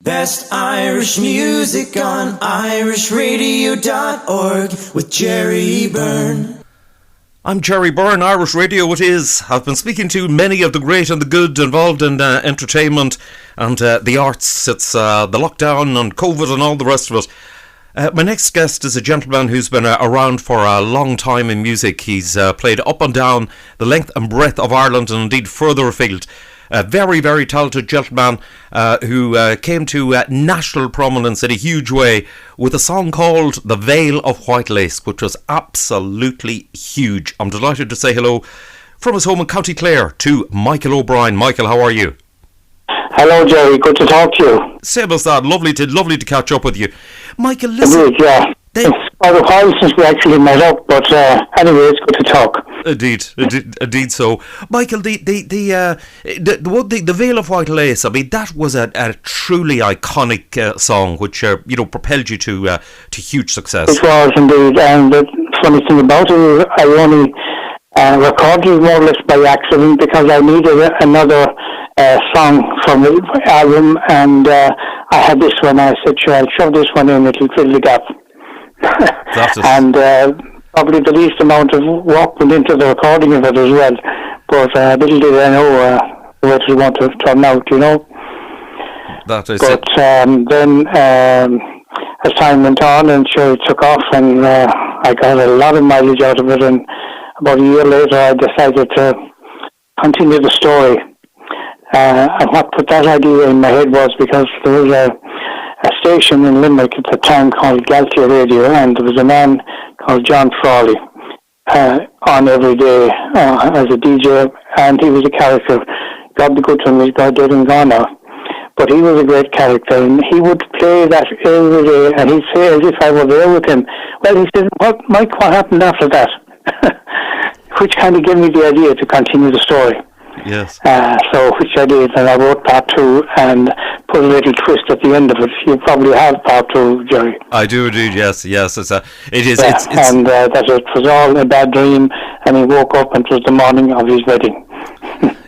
Best Irish music on irishradio.org with Jerry Byrne. I'm Jerry Byrne, Irish Radio it is. I've been speaking to many of the great and the good involved in entertainment and the arts. It's the lockdown and COVID and all the rest of it. My next guest is a gentleman who's been around for a long time in music. He's played up and down the length and breadth of Ireland and indeed further afield. A very, very talented gentleman who came to national prominence in a huge way with a song called The Veil of White Lace, which was absolutely huge. I'm delighted to say hello from his home in County Clare to Michael O'Brien. Michael, how are you? Hello, Jerry. Good to talk to you. Same as that. Lovely to catch up with you. Michael, listen. Indeed, yeah. It's quite a while since we actually met up, but anyway, it's good to talk. Indeed so. Michael, the Veil of White Lace, I mean, that was a truly iconic song which propelled you to huge success. It was indeed, and the funny thing about it is I only recorded it more or less by accident because I needed another song from the album, and I had this one. I said, sure, I'll shove this one in, it'll fill the gap. And probably the least amount of work went into the recording of it as well. But little did I know the way it was going to turn out, you know. That is but then as time went on and sure it took off, and I got a lot of mileage out of it, and about a year later I decided to continue the story. And what put that idea in my head was because there was a station in Limerick at the time called Galtia Radio, and there was a man called John Frawley on every day as a DJ, and he was a character. God be good to him, he's dead and gone now. But he was a great character, and he would play that every day, and he'd say as if I were there with him, well, he said, Mike, what happened after that? Which kind of gave me the idea to continue the story. Yes. So which I did, and I wrote part two and put a little twist at the end of it. You probably have part two, Jerry. I do indeed, yes. It is. And that it was all a bad dream, and he woke up and it was the morning of his wedding.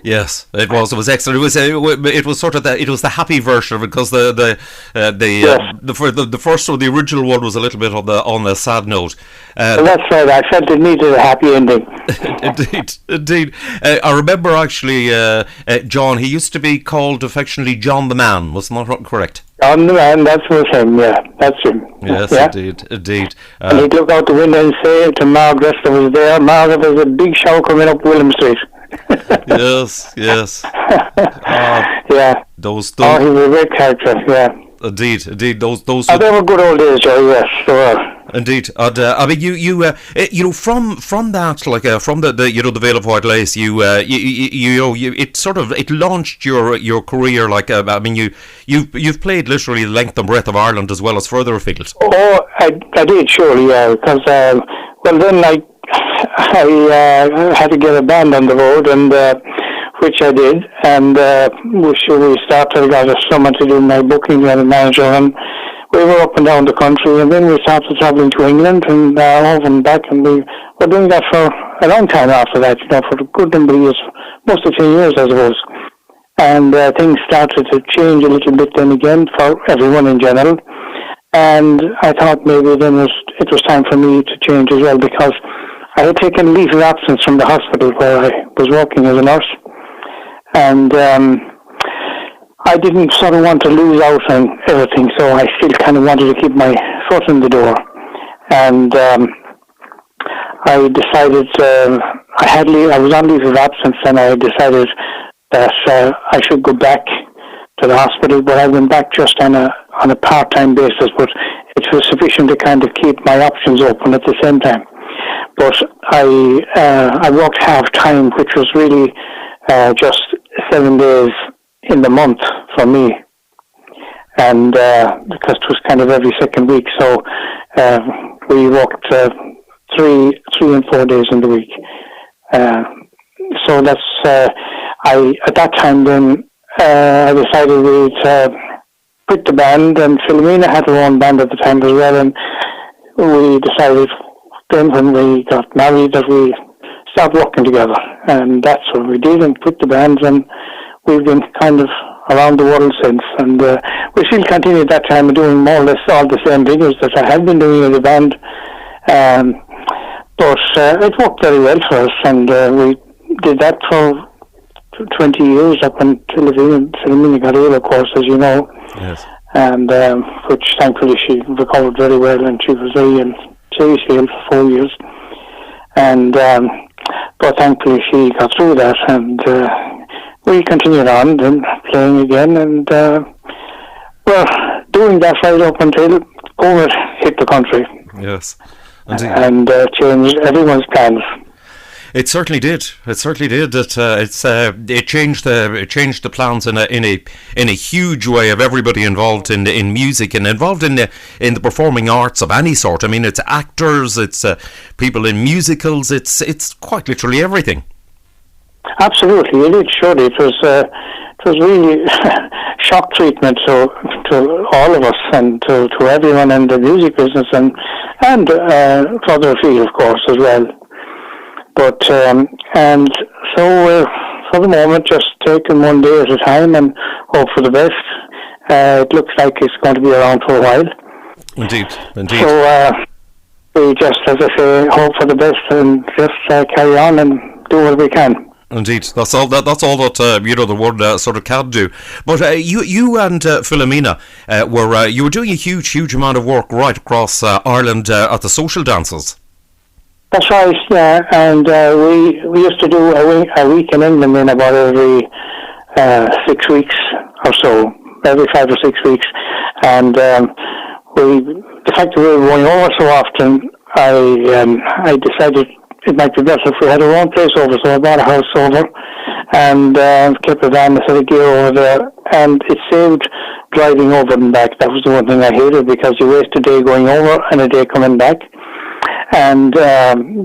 Yes, it was. It was excellent. It was sort of it was the happy version of it, because the first one, the original one, was a little bit on the sad note. Well, that's right. I felt it needed a happy ending. Indeed. I remember actually, John. He used to be called affectionately John the Man. Wasn't that correct? John the Man. That was him. Yeah, that's him. Yes, yeah. Indeed. And he'd look out the window and say to Margaret, that was there, Margaret, there's a big shower coming up Willem Street. Yes. Yeah. Those. Oh, he was a great character. Yeah. Indeed. Those. Oh, they were good old days, Joe. Yes, they were. Indeed. And I mean, you from that, like from the the Veil of White Lace, it launched your career. Like I mean, you've played literally the length and breadth of Ireland as well as further afield. Oh, I did, surely, yeah. Because well, then I had to get a band on the road, and which I did, and we started. I got someone to do my booking and a manager, and we were up and down the country, and then we started travelling to England and over and back, and we were doing that for a long time after that, for a good number of years, most of 10 years, I suppose. And things started to change a little bit then again for everyone in general, and I thought maybe then it was time for me to change as well, because I had taken a leave of absence from the hospital where I was working as a nurse, and I didn't sort of want to lose out on everything, so I still kind of wanted to keep my foot in the door. And I decided I was on leave of absence, and I decided that I should go back to the hospital, but I went back just on a part-time basis, but it was sufficient to kind of keep my options open at the same time. But I worked half-time, which was really just 7 days in the month for me, and because it was kind of every second week, so we worked 3 and 4 days in the week. So that's at that time then I decided we'd quit the band, and Philomena had her own band at the time as well, and we decided then when we got married that we start working together, and that's what we did, and quit the bands, and we've been kind of around the world since, and we still continued that time doing more or less all the same videos that I had been doing in the band. But it worked very well for us, and we did that for 20 years up until Philomena got ill, of course, as you know. Yes. And which thankfully she recovered very well, and she was very ill, seriously ill for 4 years. And but thankfully she got through that, and we continued on then playing again, and well, doing that right up until COVID hit the country. Yes, indeed. And changed everyone's plans. It certainly did. It certainly did. It changed the plans in a huge way of everybody involved in music and involved in the performing arts of any sort. I mean, it's actors, it's people in musicals. It's quite literally everything. Absolutely, it did. Surely, it was really shock treatment to all of us and to everyone in the music business and further afield, of course, as well. But and so we're for the moment just taking one day at a time and hope for the best. It looks like it's going to be around for a while. Indeed. So we just, as I say, hope for the best and just carry on and do what we can. Indeed, that's all that the word sort of can do. But you and Philomena were doing a huge amount of work right across Ireland at the social dances. That's right, yeah, and we used to do a week in England in about every 6 weeks or so, every 5 or 6 weeks, and the fact that we were going over so often, I decided it might be better if we had our own place over, so I bought a house over and kept a van, a set of gear over there, and it saved driving over and back. That was the one thing I hated, because you waste a day going over and a day coming back. And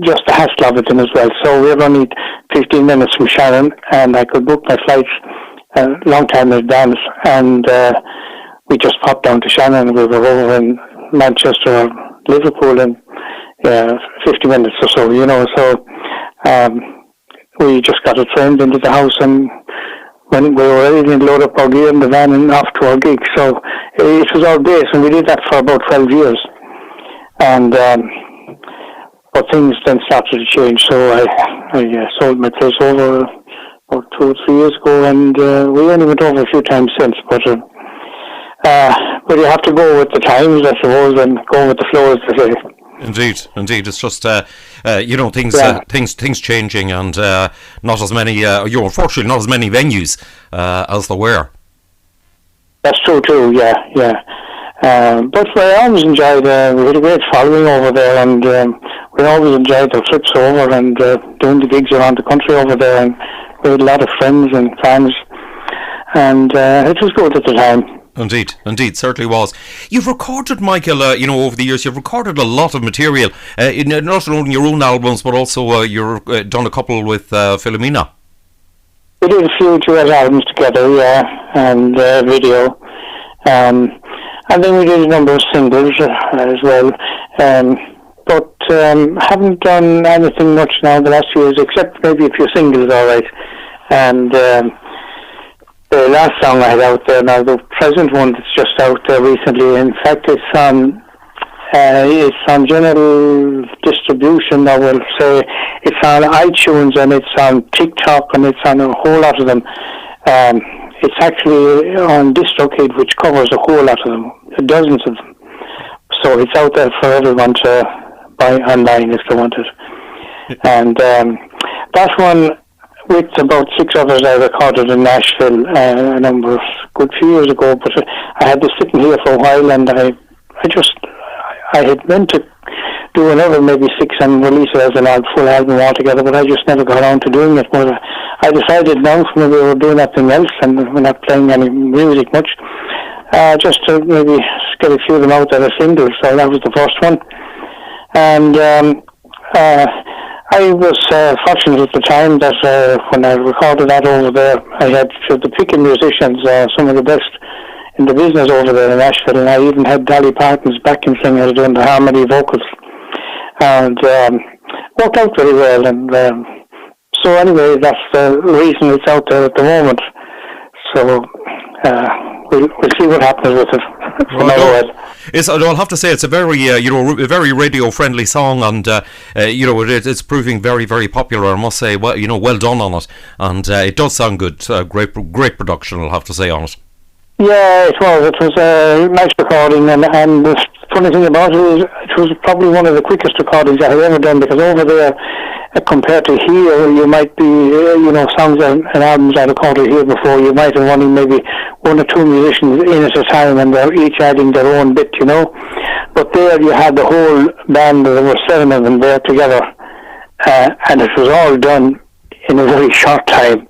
just the hassle of it in as well. So we were only 15 minutes from Shannon, and I could book my flights a long time in advance, and we just popped down to Shannon. We were over in Manchester or Liverpool in 50 minutes or so, so we just got a train into the house, and when we were ready to load up our gear in the van and off to our gig. So it was our base, and we did that for about 12 years. And but things then started to change, so I sold my place over about 2 or 3 years ago, and we only went over a few times since, but you have to go with the times, I suppose, and go with the flow, as they say. Indeed. It's just things changing, and not as many. Unfortunately, not as many venues as there were. That's true too. Yeah. But we always enjoyed. We had a great following over there, and we always enjoyed the trips over and doing the gigs around the country over there. And we had a lot of friends and fans, and it was good at the time. Indeed, certainly was. You've recorded, Michael, over the years, you've recorded a lot of material, not only your own albums, but also you've done a couple with Philomena. We did a few duet albums together, yeah, and video. And then we did a number of singles as well. But haven't done anything much now the last few years, except maybe a few singles, all right. And the last song I had out there, now the present one that's just out there recently, in fact it's on general distribution, I will say. It's on iTunes and it's on TikTok and it's on a whole lot of them. It's actually on DistroKid, which covers a whole lot of them, dozens of them. So it's out there for everyone to buy online if they want it. And that one, with about 6 others, I recorded in Nashville a good few years ago, but I had this sitting here for a while, and I had meant to do another maybe 6 and release it as a full album altogether, but I just never got around to doing it. But I decided now, maybe we were doing nothing else and we're not playing any music much, just to maybe get a few of them out as a single. So that was the first one. And I was fortunate at the time that when I recorded that over there, I had the picking musicians, some of the best in the business over there in Nashville, and I even had Dolly Parton's backing singer doing the harmony vocals, and worked out very well. And so anyway, that's the reason it's out there at the moment. So we'll see what happens with it from now on. I'll have to say it's a very a very radio friendly song, and it's proving very, very popular. I must say, well done on it, and it does sound good. Great production, I'll have to say on it. Yeah, it was. It was a nice recording, and the funny thing about it is it was probably one of the quickest recordings I have ever done, because over there, compared to here, you might be, songs and albums I recorded here before, you might have only maybe one or two musicians in at a time, and they're each adding their own bit, But there you had the whole band, there were 7 of them there together, and it was all done in a very short time.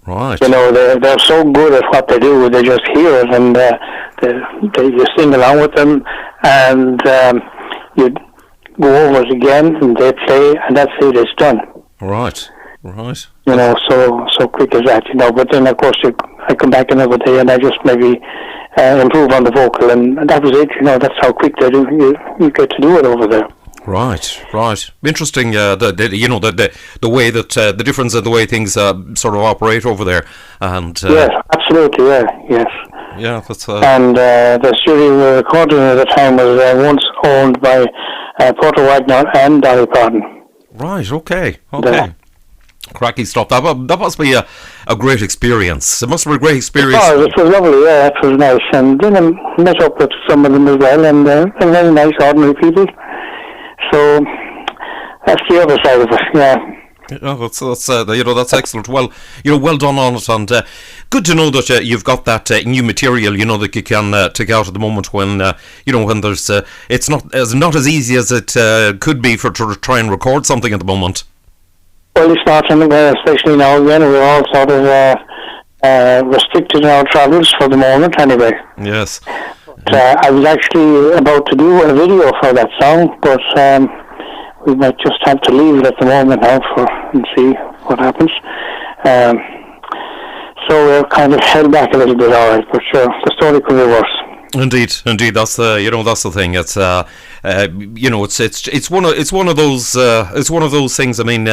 Right. They're so good at what they do. They just hear it, and they you sing along with them, and you go over it again, and they play, and that's it. It's done. Right. So quick as that. But then of course I come back another day, and I just maybe improve on the vocal, and that was it. That's how quick they do. You get to do it over there. Right. Interesting. The way that the difference in the way things sort of operate over there, and yes, absolutely, yes. Yeah, that's. And the studio recording at the time was once owned by Porter Wagner and Dolly Parton. Right. Okay. Cracky stuff. That must be a great experience. It must be a great experience. It was lovely. Yeah, it was nice, and then I met up with some of them as well, and they're very nice, ordinary people. So that's the other side of it. Yeah. That's excellent. Well, well done on it, and good to know that you've got that new material, that you can take out at the moment when when there's it's not as easy as it could be to try and record something at the moment. Well, it's not, especially now again, we're all sort of restricted in our travels for the moment, anyway. Yes. But, I was actually about to do a video for that song, but we might just have to leave it at the moment now and see what happens. So we're kind of held back a little bit, all right. But sure, the story could be worse. Indeed, that's that's the thing. It's it's one of those things. I mean,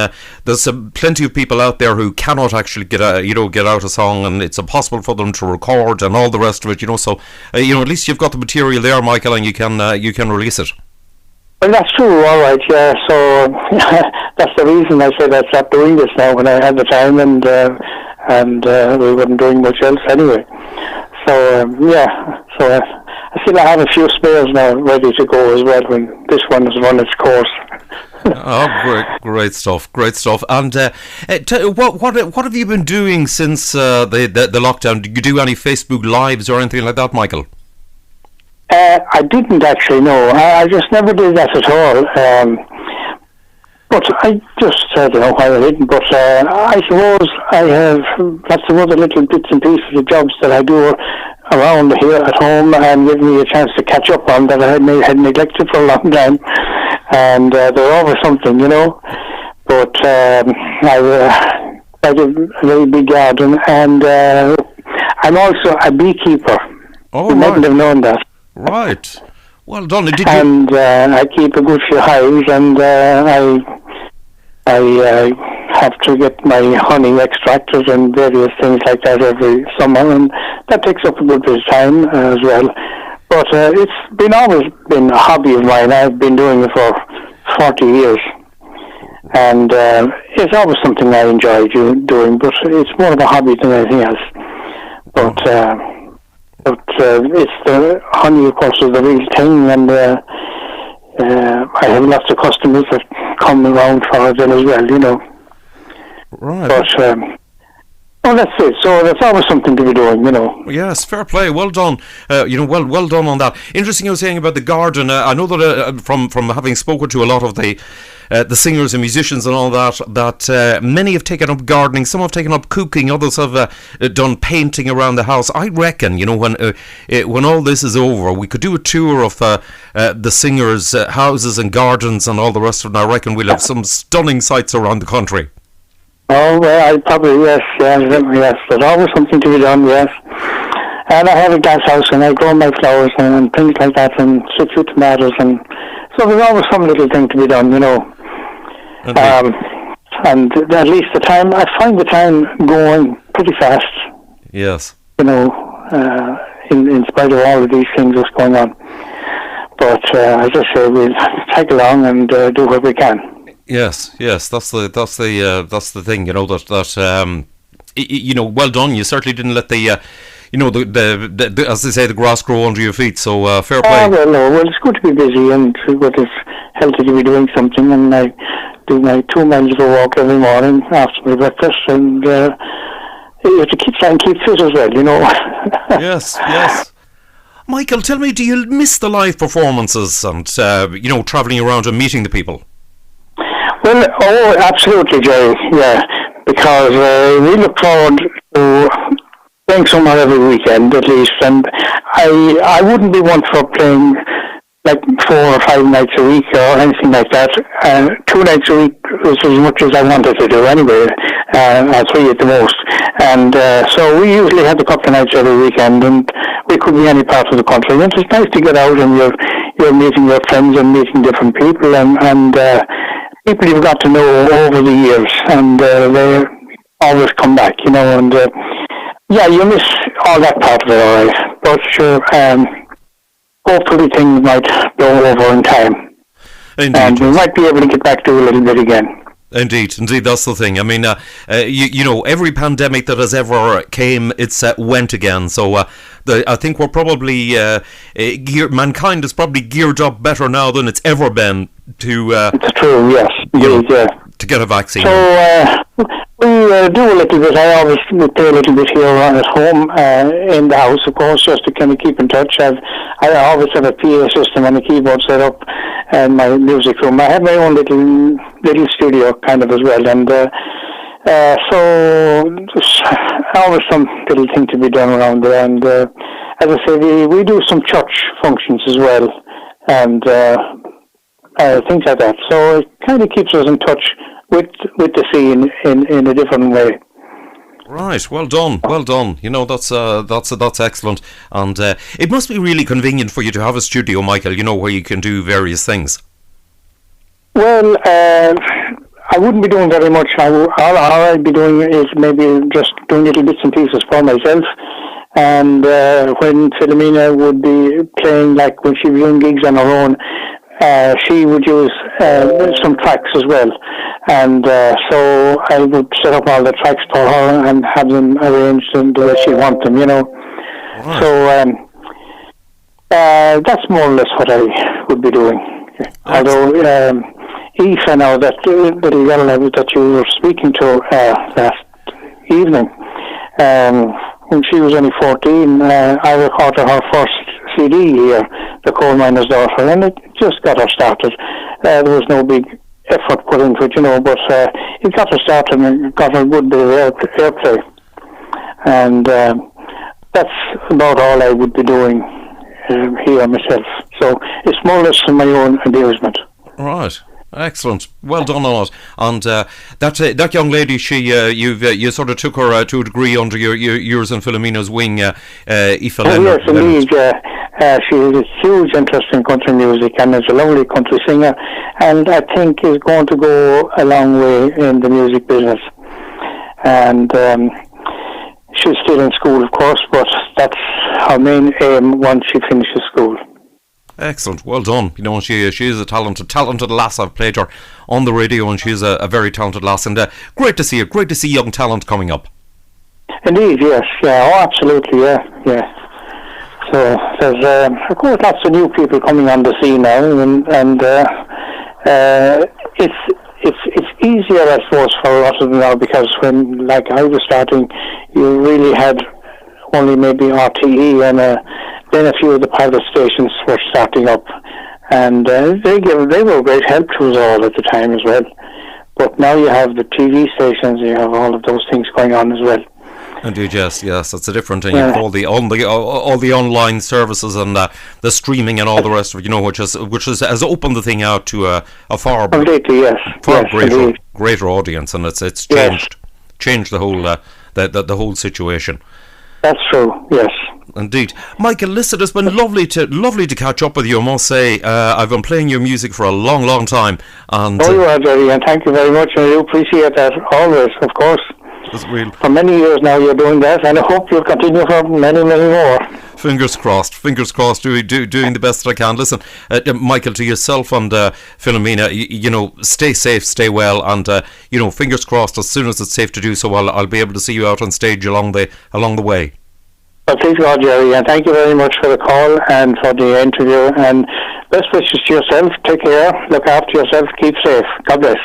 there's plenty of people out there who cannot actually get out a song, and it's impossible for them to record and all the rest of it. So at least you've got the material there, Michael, and you can release it. Well, that's true, all right, yeah. So that's the reason I said I stopped doing this now when I had the time, and we weren't doing much else anyway. So so I feel I have a few spares now ready to go as well when this one has run its course. Oh, great stuff! And what have you been doing since the lockdown? Did you do any Facebook Lives or anything like that, Michael? I didn't actually, no. I just never did that at all. But I just, I don't know why I didn't, but I suppose I have lots of other little bits and pieces of jobs that I do around here at home, and give me a chance to catch up on that I had neglected for a long time. And they're always something, But I did a very big garden, and I'm also a beekeeper. Oh, you mightn't have known that. Right. Well done. And I keep a good few hives, and I have to get my honey extracted and various things like that every summer, and that takes up a good bit of time as well. But it's always been a hobby of mine. I've been doing it for 40 years. And it's always something I enjoy doing, but it's more of a hobby than anything else. But it's the honey, of course, is the real thing, and I have lots of customers that come around for it as well, Right. But that's it. So that's always something to be doing, Yes, fair play. Well done. Well done on that. Interesting you were saying about the garden. I know that from having spoken to a lot of the singers and musicians and all that many have taken up gardening. Some have taken up cooking. Others have done painting around the house. I reckon, when all this is over, we could do a tour of the singers' houses and gardens and all the rest of it. And I reckon we'll have some stunning sights around the country. Oh, well, yes. There's always something to be done, yes. And I have a gas house, and I grow my flowers and things like that, and citrus tomatoes, and so there's always some little thing to be done, And at least I find the time going pretty fast. Yes. in spite of all of these things that's going on. But as I say, we'll tag along and do what we can. Yes, that's the thing. You know well done. You certainly didn't let the the as they say, the grass grow under your feet. So fair play. Well, it's good to be busy, and what is healthy to be doing something. And I do my 2 miles of a walk every morning after my breakfast, and you have to try and keep fit as well. Yes. Michael, tell me, do you miss the live performances and travelling around and meeting the people? Well, absolutely, Jerry. Yeah, because we look forward to playing somewhere every weekend at least, and I wouldn't be one for playing like 4 or 5 nights a week or anything like that. 2 nights a week was as much as I wanted to do anyway, or 3 at the most. And so we usually have a couple of nights every weekend, and we could be any part of the country. And it's nice to get out and you're meeting your friends and meeting different people and people you've got to know over the years, and they always come back, and you miss all that part of it, all right. But sure, hopefully things might blow over in time. Indeed. And we might be able to get back to a little bit again. Indeed, that's the thing. I mean, every pandemic that has ever came, it's went again. So I think we're probably mankind is probably geared up better now than it's ever been to. It's true, yes, to get a vaccine. So we do a little bit. I always play a little bit here at home in the house, of course, just to kind of keep in touch. I always have a PA system and a keyboard set up in my music room. I have my own little studio kind of as well, and so there's always some little thing to be done around there. And as I say, we do some church functions as well, and things like that. So it kind of keeps us in touch with the scene in a different way. Right, well done. That's excellent, and it must be really convenient for you to have a studio, Michael. Where you can do various things. Well, I wouldn't be doing very much. All I'd be doing is maybe just doing little bits and pieces for myself. And when Philomena would be playing, like when she was doing gigs on her own, she would use some tracks as well. And so I would set up all the tracks for her and have them arranged in the way she wants them, Right. So that's more or less what I would be doing. Although Aoife now, that little girl that you were speaking to last evening, when she was only 14, I recorded her first CD here, The Coal Miner's Daughter, and it just got her started. There was no big effort put into it, but it got her started and got her a good bit of airplay. And that's about all I would be doing here myself. So it's more or less for my own amusement. Right. Excellent. Well done on it. And that young lady, she you sort of took her to a degree under yours and Philomena's wing, Aoife Yes, indeed. She has a huge interest in country music and is a lovely country singer, and I think is going to go a long way in the music business. And she's still in school, of course, but that's her main aim once she finishes school. Excellent, well done. She is a talented lass. I've played her on the radio, and she's a very talented lass, and great to see her. Great to see young talent coming up. Indeed, yes, absolutely, yeah. So there's of course lots of new people coming on the scene now, and it's easier, I suppose, for a lot of them now, because when, like, I was starting, you really had only maybe RTE and then a few of the private stations were starting up, and they were a great help to us all at the time as well. But now you have the TV stations, you have all of those things going on as well. Indeed, yes, it's a different thing. Yeah. All the online services and the streaming and all the rest of it, which has opened the thing out to a far greater audience, and it's changed the whole situation. That's true. Yes. Indeed. Michael, listen, it's been lovely to catch up with you, I must say. I've been playing your music for a long, long time. And you are, Jerry, and thank you very much. I do appreciate that, always, of course. For many years now you're doing that, and I hope you'll continue for many, many more. Fingers crossed, doing the best that I can. Listen, Michael, to yourself and Philomena, stay safe, stay well, and fingers crossed, as soon as it's safe to do so, I'll be able to see you out on stage along the way. Well, please God, Jerry, and thank you very much for the call and for the interview, and best wishes to yourself. Take care, look after yourself, keep safe. God bless.